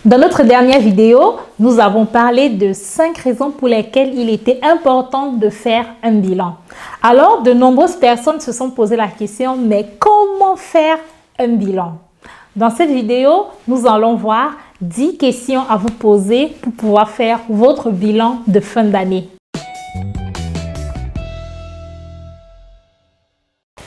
Dans notre dernière vidéo, nous avons parlé de 5 raisons pour lesquelles il était important de faire un bilan. Alors, de nombreuses personnes se sont posé la question, mais comment faire un bilan? Dans cette vidéo, nous allons voir 10 questions à vous poser pour pouvoir faire votre bilan de fin d'année.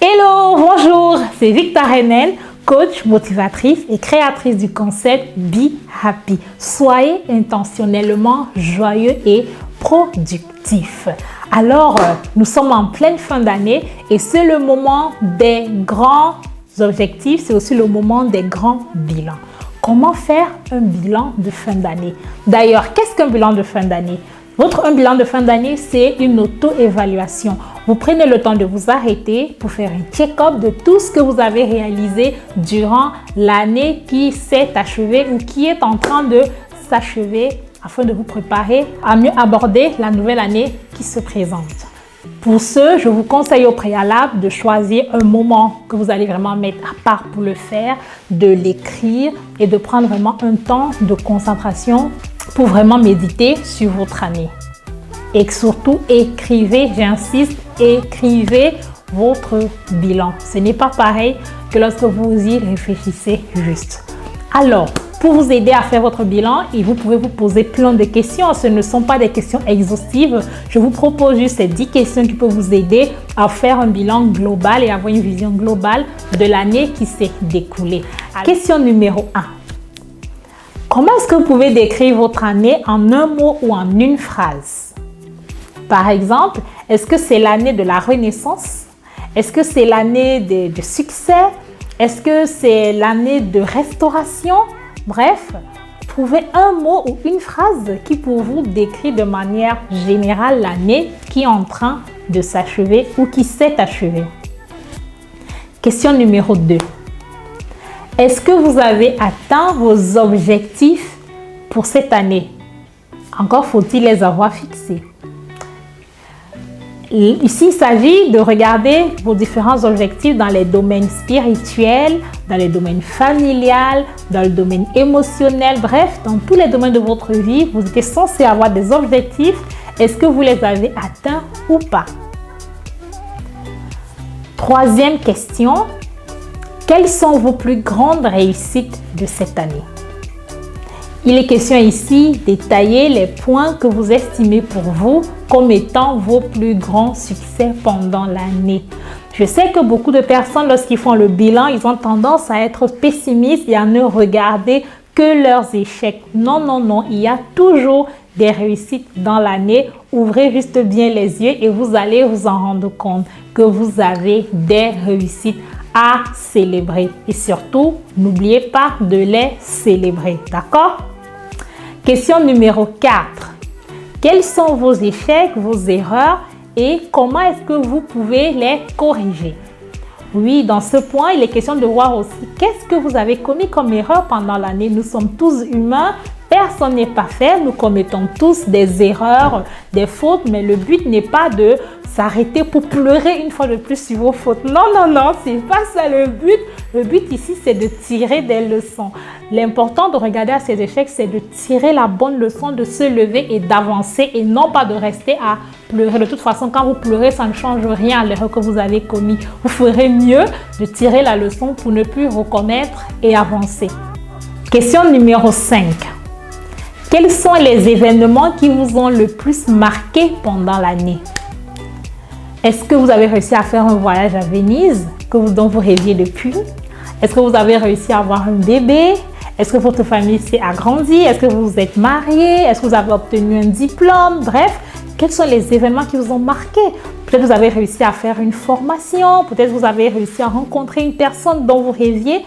Hello, bonjour, c'est Victor Renel, coach, motivatrice et créatrice du concept Be Happy. Soyez intentionnellement joyeux et productif. Alors, nous sommes en pleine fin d'année et c'est le moment des grands objectifs, c'est aussi le moment des grands bilans. Comment faire un bilan de fin d'année? D'ailleurs, qu'est-ce qu'un bilan de fin d'année? Un bilan de fin d'année, c'est une auto-évaluation. Vous prenez le temps de vous arrêter pour faire un check-up de tout ce que vous avez réalisé durant l'année qui s'est achevée ou qui est en train de s'achever afin de vous préparer à mieux aborder la nouvelle année qui se présente. Pour ce, je vous conseille au préalable de choisir un moment que vous allez vraiment mettre à part pour le faire, de l'écrire et de prendre vraiment un temps de concentration pour vraiment méditer sur votre année. Et surtout, écrivez, j'insiste, écrivez votre bilan. Ce n'est pas pareil que lorsque vous y réfléchissez juste. Alors, pour vous aider à faire votre bilan, et vous pouvez vous poser plein de questions. Ce ne sont pas des questions exhaustives. Je vous propose juste ces 10 questions qui peuvent vous aider à faire un bilan global et avoir une vision globale de l'année qui s'est découlée. Question numéro 1. Comment est-ce que vous pouvez décrire votre année en un mot ou en une phrase? Par exemple, est-ce que c'est l'année de la renaissance? Est-ce que c'est l'année de succès? Est-ce que c'est l'année de restauration? Bref, trouvez un mot ou une phrase qui pour vous décrit de manière générale l'année qui est en train de s'achever ou qui s'est achevée. Question numéro 2. Est-ce que vous avez atteint vos objectifs pour cette année? Encore faut-il les avoir fixés. Ici, il s'agit de regarder vos différents objectifs dans les domaines spirituels, dans les domaines familial, dans le domaine émotionnel, bref, dans tous les domaines de votre vie, vous êtes censé avoir des objectifs. Est-ce que vous les avez atteints ou pas? Troisième question. Quelles sont vos plus grandes réussites de cette année? Il est question ici de détailler les points que vous estimez pour vous comme étant vos plus grands succès pendant l'année. Je sais que beaucoup de personnes, lorsqu'ils font le bilan, ils ont tendance à être pessimistes et à ne regarder que leurs échecs. Non, non, non, il y a toujours des réussites dans l'année. Ouvrez juste bien les yeux et vous allez vous en rendre compte que vous avez des réussites à célébrer. Et surtout, n'oubliez pas de les célébrer. D'accord? Question numéro 4. Quels sont vos échecs, vos erreurs et comment est-ce que vous pouvez les corriger? Oui, dans ce point, il est question de voir aussi qu'est-ce que vous avez commis comme erreur pendant l'année. Nous sommes tous humains. Personne n'est parfait, nous commettons tous des erreurs, des fautes, mais le but n'est pas de s'arrêter pour pleurer une fois de plus sur vos fautes. Non, non, non, c'est pas ça le but. Le but ici, c'est de tirer des leçons. L'important de regarder à ces échecs, c'est de tirer la bonne leçon, de se lever et d'avancer et non pas de rester à pleurer. De toute façon, quand vous pleurez, ça ne change rien à l'erreur que vous avez commise. Vous ferez mieux de tirer la leçon pour ne plus recommettre et avancer. Question numéro 5. Quels sont les événements qui vous ont le plus marqué pendant l'année? Est-ce que vous avez réussi à faire un voyage à Venise dont vous rêviez depuis? Est-ce que vous avez réussi à avoir un bébé? Est-ce que votre famille s'est agrandie? Est-ce que vous vous êtes marié? Est-ce que vous avez obtenu un diplôme? Bref, quels sont les événements qui vous ont marqué? Peut-être vous avez réussi à faire une formation. Peut-être vous avez réussi à rencontrer une personne dont vous rêviez.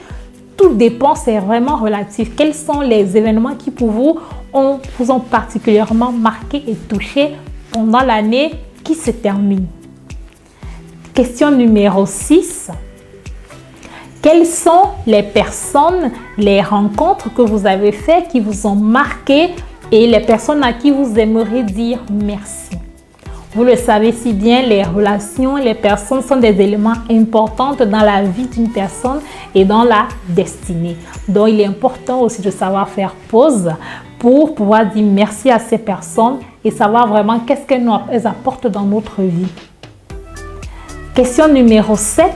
Tout dépend, c'est vraiment relatif. Quels sont les événements qui pour vous ont particulièrement marqué et touché pendant l'année qui se termine? Question numéro 6. Quelles sont les personnes, les rencontres que vous avez faites qui vous ont marqué et les personnes à qui vous aimeriez dire merci? Vous le savez si bien, les relations, les personnes sont des éléments importants dans la vie d'une personne et dans la destinée. Donc, il est important aussi de savoir faire pause pour pouvoir dire merci à ces personnes et savoir vraiment qu'est-ce qu'elles apportent dans notre vie. Question numéro 7.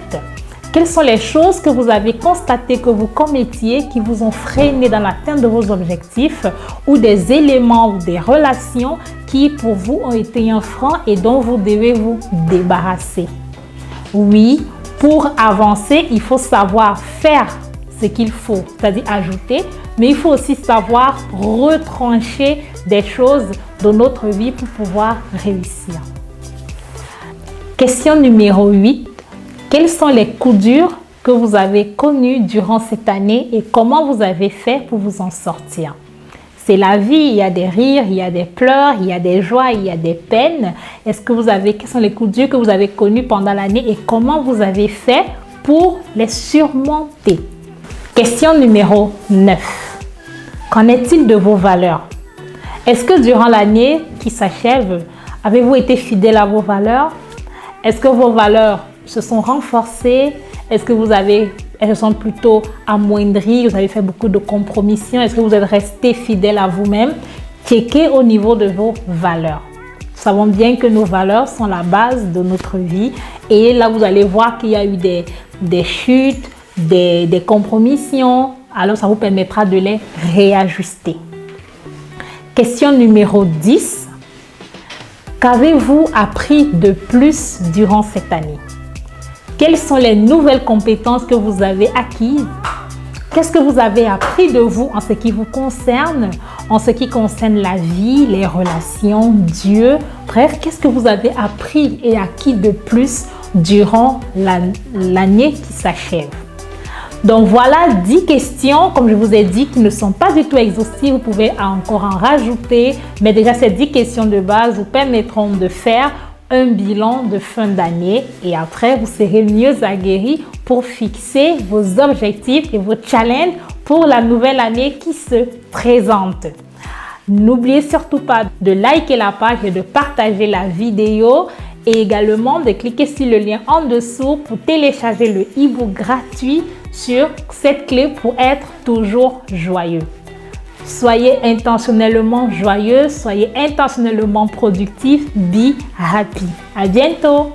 Quelles sont les choses que vous avez constatées que vous commettiez qui vous ont freiné dans l'atteinte de vos objectifs ou des éléments ou des relations qui pour vous ont été un frein et dont vous devez vous débarrasser? Oui, pour avancer, il faut savoir faire ce qu'il faut, c'est-à-dire ajouter, mais il faut aussi savoir retrancher des choses de notre vie pour pouvoir réussir. Question numéro 8. Quels sont les coups durs que vous avez connus durant cette année et comment vous avez fait pour vous en sortir? C'est la vie, il y a des rires, il y a des pleurs, il y a des joies, il y a des peines. Quels sont les coups durs que vous avez connus pendant l'année et comment vous avez fait pour les surmonter? Question numéro 9. Qu'en est-il de vos valeurs? Est-ce que durant l'année qui s'achève, avez-vous été fidèle à vos valeurs? Est-ce que vos valeurs se sont renforcées? Est-ce que elles se sont plutôt amoindries? Vous avez fait beaucoup de compromissions? Est-ce que vous êtes resté fidèle à vous-même? Checkez au niveau de vos valeurs. Nous savons bien que nos valeurs sont la base de notre vie. Et là, vous allez voir qu'il y a eu des chutes, des compromissions. Alors, ça vous permettra de les réajuster. Question numéro 10. Qu'avez-vous appris de plus durant cette année? Quelles sont les nouvelles compétences que vous avez acquises? Qu'est-ce que vous avez appris de vous en ce qui vous concerne, en ce qui concerne la vie, les relations, Dieu? Bref, qu'est-ce que vous avez appris et acquis de plus durant l'année qui s'achève? Donc voilà 10 questions, comme je vous ai dit, qui ne sont pas du tout exhaustives. Vous pouvez encore en rajouter, mais déjà ces 10 questions de base vous permettront de faire un bilan de fin d'année et après vous serez mieux aguerris pour fixer vos objectifs et vos challenges pour la nouvelle année qui se présente. N'oubliez surtout pas de liker la page et de partager la vidéo et également de cliquer sur le lien en dessous pour télécharger le e-book gratuit sur cette clé pour être toujours joyeux. Soyez intentionnellement joyeux, soyez intentionnellement productif. Be happy. À bientôt!